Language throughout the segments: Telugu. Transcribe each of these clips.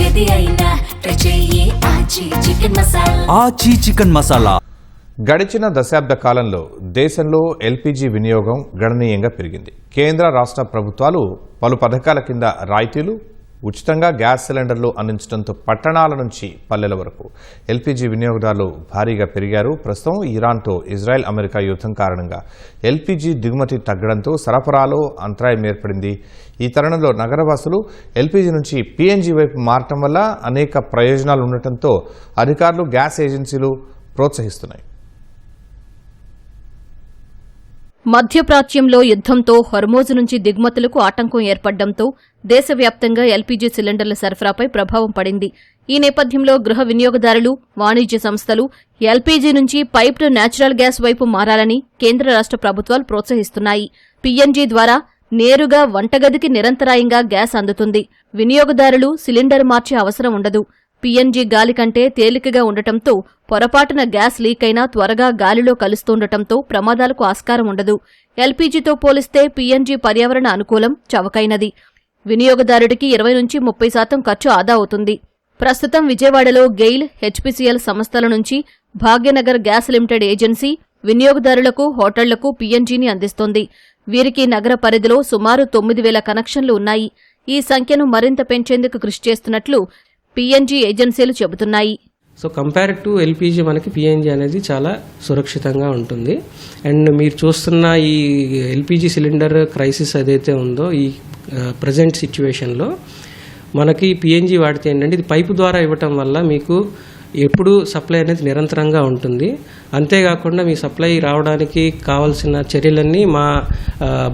ఏది అయినా ట్రై చెయ్యి ఆచి చికెన్ మసాలా. ఆచి చికెన్ మసాలా. గడిచిన దశాబ్ద కాలంలో దేశంలో ఎల్పీజీ వినియోగం గణనీయంగా పెరిగింది. కేంద్ర రాష్ట్ర ప్రభుత్వాలు పలు పథకాల కింద రాయితీలు, ఉచితంగా గ్యాస్ సిలిండర్లు అందించడంతో పట్టణాల నుంచి పల్లెల వరకు ఎల్పీజీ వినియోగదారులు భారీగా పెరిగారు. ప్రస్తుతం ఇరాన్తో ఇజ్రాయెల్ అమెరికా యుద్ధం కారణంగా ఎల్పీజీ దిగుమతి తగ్గడంతో సరఫరాలో అంతరాయం ఏర్పడింది. ఈ తరుణంలో నగరవాసులు ఎల్పీజీ నుంచి పీఎన్జీ వైపు మారటం వల్ల అనేక ప్రయోజనాలు ఉండటంతో అధికారులు, గ్యాస్ ఏజెన్సీలు ప్రోత్సహిస్తున్నాయి. మధ్యప్రాచ్యంలో యుద్ధంతో హోర్మోజ్ నుంచి దిగుమతులకు ఆటంకం ఏర్పడడంతో దేశవ్యాప్తంగా ఎల్పీజీ సిలిండర్ల సరఫరాపై ప్రభావం పడింది. ఈ నేపథ్యంలో గృహ వినియోగదారులు, వాణిజ్య సంస్థలు ఎల్పీజీ నుంచి పైప్డ్ నేచురల్ గ్యాస్ వైపు మారాలని కేంద్ర రాష్ట్ర ప్రభుత్వాలు ప్రోత్సహిస్తున్నాయి. పీఎన్జీ ద్వారా నేరుగా వంటగదికి నిరంతరాయంగా గ్యాస్ అందుతుంది. వినియోగదారులు సిలిండర్ మార్చే అవసరం ఉండదు. పీఎన్జీ గాలి కంటే తేలికగా ఉండటంతో పొరపాటున గ్యాస్ లీక్ అయినా త్వరగా గాలిలో కలుస్తుండటంతో ప్రమాదాలకు ఆస్కారం ఉండదు. ఎల్పీజీతో పోలిస్తే పీఎన్జీ పర్యావరణ అనుకూలం, చవకైనది. వినియోగదారుడికి 20-30% ఖర్చు ఆదా అవుతుంది. ప్రస్తుతం విజయవాడలో గెయిల్, హెచ్పీసీఎల్ సంస్థల నుంచి భాగ్యనగర్ గ్యాస్ లిమిటెడ్ ఏజెన్సీ వినియోగదారులకు, హోటళ్లకు పీఎన్జీని అందిస్తోంది. వీరికి నగర పరిధిలో సుమారు 9,000 కనెక్షన్లు ఉన్నాయి. ఈ సంఖ్యను మరింత పెంచేందుకు కృషి చేస్తున్నట్లు పీఎన్జీ ఏజెన్సీలు చెబుతున్నాయి. సో కంపేర్ టు ఎల్పీజీ మనకి పీఎన్జీ అనేది చాలా సురక్షితంగా ఉంటుంది. అండ్ మీరు చూస్తున్న ఈ ఎల్పీజీ సిలిండర్ క్రైసిస్ ఏదైతే ఉందో ఈ ప్రజెంట్ సిచ్యువేషన్లో మనకి పీఎన్జీ వాడితే ఏంటంటే ఇది పైపు ద్వారా ఇవ్వటం వల్ల మీకు ఎప్పుడు సప్లై అనేది నిరంతరంగా ఉంటుంది. అంతేకాకుండా మీ సప్లై రావడానికి కావాల్సిన చర్యలన్నీ మా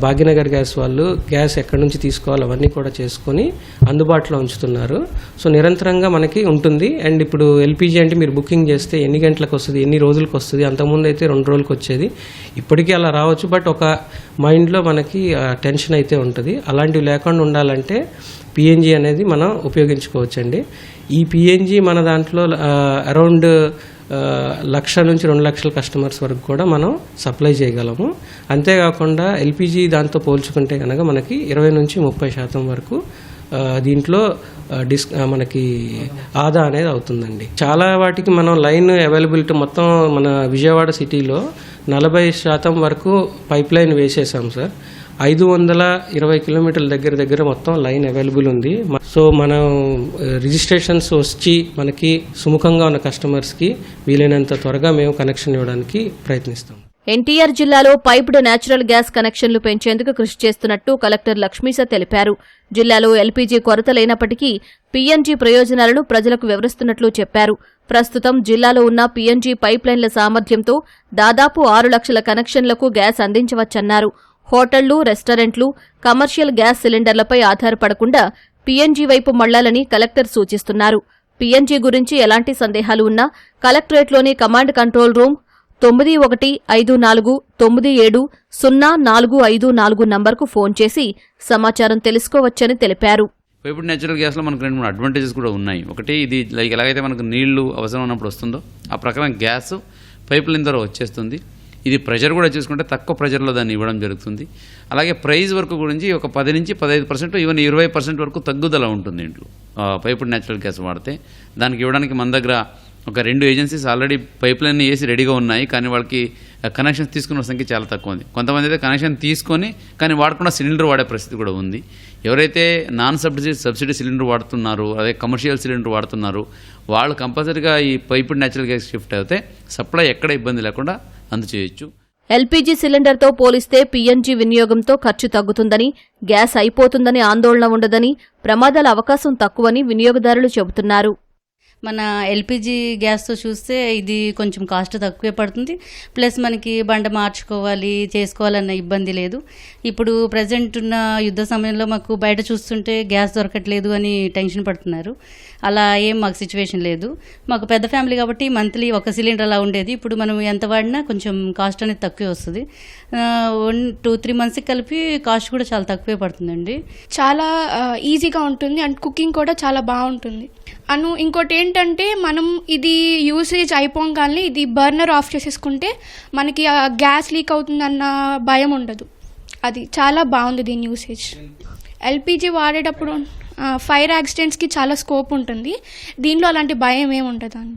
భాగ్యనగర్ గ్యాస్ వాళ్ళు గ్యాస్ ఎక్కడి నుంచి తీసుకోవాలి అవన్నీ కూడా చేసుకొని అందుబాటులో ఉంచుతున్నారు. సో నిరంతరంగా మనకి ఉంటుంది. అండ్ ఇప్పుడు ఎల్పీజీ అంటే మీరు బుకింగ్ చేస్తే ఎన్ని గంటలకు వస్తుంది, ఎన్ని రోజులకు వస్తుంది, అంతకుముందు అయితే 2 రోజులకు వచ్చేది. ఇప్పటికీ అలా రావచ్చు, బట్ ఒక మైండ్లో మనకి టెన్షన్ అయితే ఉంటుంది. అలాంటివి లేకుండా ఉండాలంటే పీఎన్జీ అనేది మనం ఉపయోగించుకోవచ్చండి. ఈ పీఎన్జీ మన దాంట్లో అరౌండ్ 1,00,000 నుంచి 2,00,000 కస్టమర్స్ వరకు కూడా మనం సప్లై చేయగలము. అంతేకాకుండా ఎల్పీజీ దాంతో పోల్చుకుంటే కనుక మనకి 20-30% వరకు దీంట్లో మనకి ఆదా అనేది అవుతుందండి. చాలా వాటికి మనం లైన్ అవైలబిలిటీ మొత్తం మన విజయవాడ సిటీలో 40% వరకు పైప్ లైన్ వేసేసాం సార్. 520 కిలోమీటర్ల దగ్గర మొత్తం లైన్ అవైలబుల్ ఉంది. సో మనం రిజిస్ట్రేషన్స్ వచ్చి మనకి సుముఖంగా ఉన్న కస్టమర్స్కి వీలైనంత త్వరగా మేము కనెక్షన్ ఇవ్వడానికి ప్రయత్నిస్తాం. ఎన్టీఆర్ జిల్లాలో పైప్డ్ నేచురల్ గ్యాస్ కనెక్షన్లు పెంచేందుకు కృషి చేస్తున్నట్టు కలెక్టర్ లక్ష్మీశ తెలిపారు. జిల్లాలో ఎల్పీజీ కొరత లేనప్పటికీ పీఎన్జీ ప్రయోజనాలను ప్రజలకు వివరిస్తున్నట్లు చెప్పారు. ప్రస్తుతం జిల్లాలో ఉన్న పీఎన్జీ పైప్లైన్ల సామర్థ్యంతో దాదాపు 6 లక్షల కనెక్షన్లకు గ్యాస్ అందించవచ్చన్నారు. హోటళ్లు, రెస్టారెంట్లు కమర్షియల్ గ్యాస్ సిలిండర్లపై ఆధారపడకుండా పీఎన్జీ వైపు మళ్లాలని కలెక్టర్ సూచిస్తున్నారు. పీఎన్జీ గురించి ఎలాంటి సందేహాలు ఉన్నా కలెక్టరేట్లోని కమాండ్ కంట్రోల్ రూమ్ 9154970454 నంబర్కు ఫోన్ చేసి సమాచారం తెలుసుకోవచ్చని తెలిపారు. పైపుడ్ నేచురల్ గ్యాస్లో మనకు 2-3 అడ్వాంటేజెస్ కూడా ఉన్నాయి. ఒకటి, ఇది ఎలాగైతే మనకు నీళ్లు అవసరం ఉన్నప్పుడు వస్తుందో ఆ ప్రకారం గ్యాస్ పైప్ లైన్ ద్వారా వచ్చేస్తుంది. ఇది ప్రెషర్ కూడా చూసుకుంటే తక్కువ ప్రెషర్లో దాన్ని ఇవ్వడం జరుగుతుంది. అలాగే ప్రైస్ వరకు గురించి ఒక 10-15% ఈవెన్ 20% వరకు తగ్గుదల ఉంటుంది ఇంట్లో పైపుడ్ నేచురల్ గ్యాస్ వాడితే. దానికి ఇవ్వడానికి మన దగ్గర ఒక 2 ఏజెన్సీస్ ఆల్రెడీ పైప్ లైన్ వేసి రెడీగా ఉన్నాయి. కానీ వాళ్ళకి కనెక్షన్స్ తీసుకున్న సంఖ్య చాలా తక్కువ ఉంది. కొంతమంది అయితే కనెక్షన్ తీసుకొని కానీ వాడకుండా సిలిండర్ వాడే పరిస్థితి కూడా ఉంది. ఎవరైతే నాన్ సబ్సిడీ సిలిండర్ వాడుతున్నారో, అదే కమర్షియల్ సిలిండర్ వాడుతున్నారో వాళ్ళు కంపల్సరీగా ఈ పైపుడ్ నేచురల్ గ్యాస్ షిఫ్ట్ అయితే సప్లై ఎక్కడ ఇబ్బంది లేకుండా అందచేయొచ్చు. ఎల్పీజీ సిలిండర్తో పోలిస్తే పీఎన్జీ వినియోగంతో ఖర్చు తగ్గుతుందని, గ్యాస్ అయిపోతుందని ఆందోళన ఉండదని, ప్రమాదాల అవకాశం తక్కువని వినియోగదారులు చెబుతున్నారు. మన ఎల్పిజి గ్యాస్తో చూస్తే ఇది కొంచెం కాస్ట్ తక్కువే పడుతుంది. ప్లస్ మనకి బండ మార్చుకోవాలి చేసుకోవాలన్న ఇబ్బంది లేదు. ఇప్పుడు ప్రజెంట్ ఉన్న యుద్ధ సమయంలో మాకు బయట చూస్తుంటే గ్యాస్ దొరకట్లేదు అని టెన్షన్ పడుతున్నారు. అలా ఏం మాకు సిచ్యువేషన్ లేదు. మాకు పెద్ద ఫ్యామిలీ కాబట్టి మంత్లీ ఒక సిలిండర్ అలా ఉండేది. ఇప్పుడు మనం ఎంత వాడినా కొంచెం కాస్ట్ అనేది తక్కువే వస్తుంది. 1-2-3 మంత్స్కి కలిపి కాస్ట్ కూడా చాలా తక్కువే పడుతుందండి. చాలా ఈజీగా ఉంటుంది అండ్ కుకింగ్ కూడా చాలా బాగుంటుంది. ఇంకోటి ఏంటంటే మనం ఇది యూసేజ్ అయిపోగానే ఇది బర్నర్ ఆఫ్ చేసేసుకుంటే మనకి గ్యాస్ లీక్ అవుతుందన్న భయం ఉండదు. అది చాలా బాగుంది దీని యూసేజ్. ఎల్పిజి వాడేటప్పుడు ఫైర్ యాక్సిడెంట్స్కి చాలా స్కోప్ ఉంటుంది. దీనిలో అలాంటి భయం ఏమి ఉంటుంది అని.